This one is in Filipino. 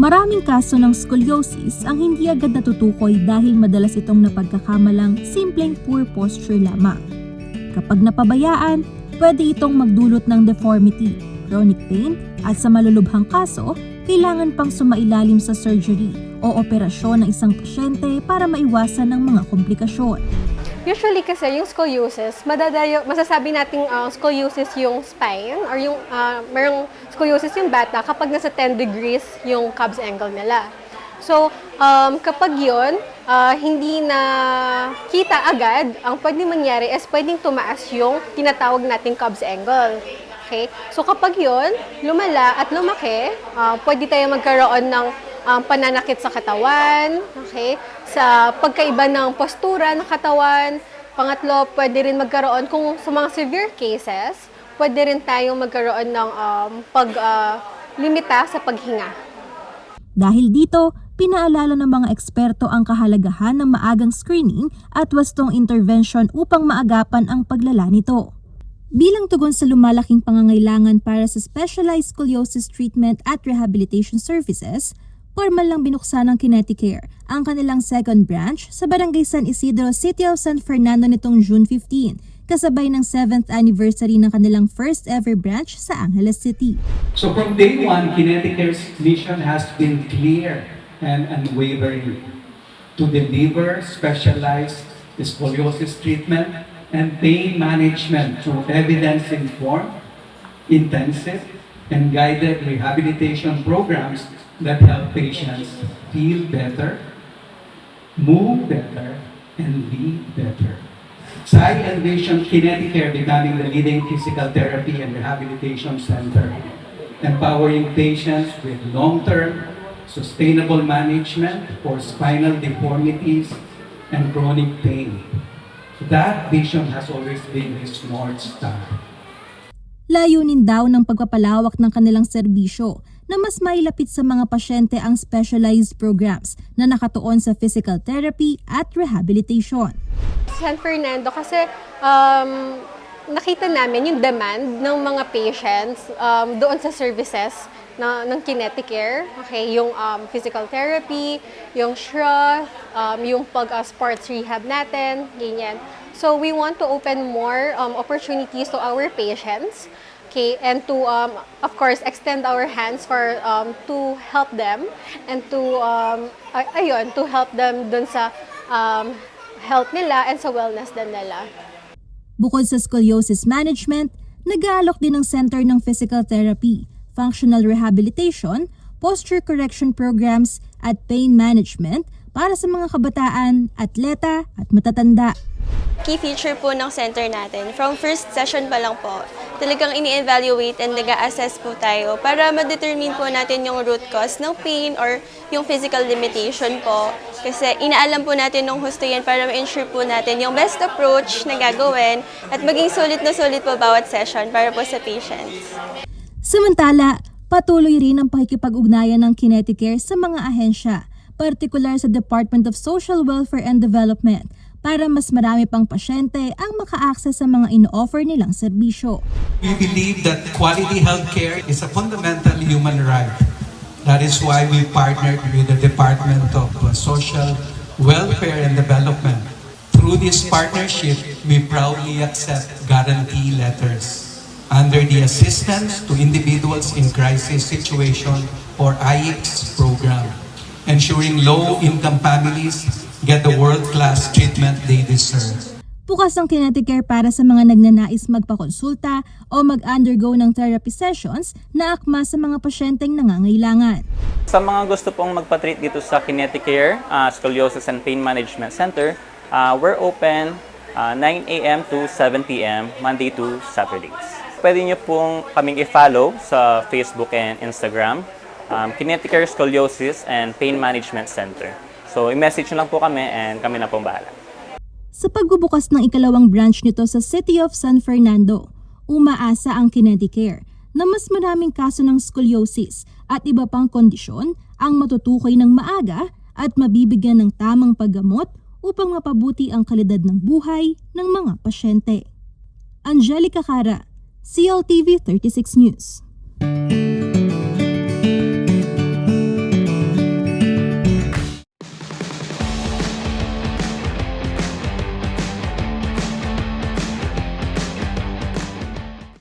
Maraming kaso ng scoliosis ang hindi agad natutukoy dahil madalas itong napagkakamalang simpleng poor posture lamang. Kapag napabayaan, pwede itong magdulot ng deformity, chronic pain at sa malulubhang kaso, kailangan pang sumailalim sa surgery o operasyon ng isang pasyente para maiwasan ang mga komplikasyon. Usually kasi yung scoliosis, masasabi nating scoliosis yung spine or yung merong scoliosis yung bata kapag nasa 10 degrees yung Cobb's angle nila. So, kapag yun, hindi na kita agad, ang pwedeng mangyari is pwedeng tumaas yung tinatawag nating Cobb's angle. Okay? So, kapag yun, lumala at lumaki, pwede tayo magkaroon ng pananakit sa katawan, okay? Sa pagkaiba ng postura ng katawan. Pangatlo, pwede rin magkaroon, kung sa mga severe cases, pwede rin tayong magkaroon ng limita sa paghinga. Dahil dito, pinaalala ng mga eksperto ang kahalagahan ng maagang screening at wastong intervention upang maagapan ang paglala nito. Bilang tugon sa lumalaking pangangailangan para sa specialized scoliosis treatment at rehabilitation services, formal lang binuksan ng Kineticare ang kanilang second branch sa Barangay San Isidro, City of San Fernando nitong June 15, kasabay ng 7th anniversary ng kanilang first ever branch sa Angeles City. So from day one, Kineticare's mission has been clear and unwavering to deliver specialized scoliosis treatment and pain management through evidence-informed, intensive, and guided rehabilitation programs that help patients feel better, move better, and be better. So I envision Kineticare becoming the leading physical therapy and rehabilitation center, empowering patients with long-term, sustainable management for spinal deformities and chronic pain. That vision has always been his North Star. Layunin daw ng pagpapalawak ng kanilang serbisyo na mas mailapit sa mga pasyente ang specialized programs na nakatuon sa physical therapy at rehabilitation. San Fernando kasi nakita namin yung demand ng mga patients doon sa services ng Kineticare. Okay, yung physical therapy, yung SHRA, yung sports rehab natin, ganyan. So we want to open more opportunities to our patients. Okay, and to of course extend our hands for to help them and to to help them dun sa health nila and sa wellness din nila. Bukod sa scoliosis management, nag-aalok din ng center ng physical therapy, functional rehabilitation, posture correction programs at pain management para sa mga kabataan, atleta at matatanda. Key feature po ng center natin, from first session pa lang po, talagang ini-evaluate and nag-a-assess po tayo para ma-determine po natin yung root cause ng pain or yung physical limitation po. Kasi inaalam po natin ng husto yan para ma-ensure po natin yung best approach na gagawin at maging sulit na sulit po bawat session para po sa patients. Samantala, patuloy rin ang pakikipag-ugnayan ng Kineticare sa mga ahensya, partikular sa Department of Social Welfare and Development, para mas marami pang pasyente ang maka-access sa mga ino-offer nilang serbisyo. We believe that quality healthcare is a fundamental human right. That is why we partnered with the Department of Social Welfare and Development. Through this partnership, we proudly accept guarantee letters under the Assistance to Individuals in Crisis Situation or IX program, ensuring low-income families get the world-class treatment they deserve. Bukas ang Kineticare para sa mga nagnanais magpakonsulta o mag-undergo ng therapy sessions na akma sa mga pasyenteng nangangailangan. Sa mga gusto pong magpa-treat dito sa Kineticare Scoliosis and Pain Management Center, we're open 9 a.m. to 7 p.m. Monday to Saturdays. Pwede nyo pong kaming i-follow sa Facebook and Instagram, Kineticare Scoliosis and Pain Management Center. So, i-message nyo lang po kami and kami na pong bahala. Sa pagbubukas ng ikalawang branch nito sa City of San Fernando, umaasa ang Kineticare na mas maraming kaso ng scoliosis at iba pang kondisyon ang matutukoy ng maaga at mabibigyan ng tamang paggamot upang mapabuti ang kalidad ng buhay ng mga pasyente. Angelica Cara, CLTV 36 News.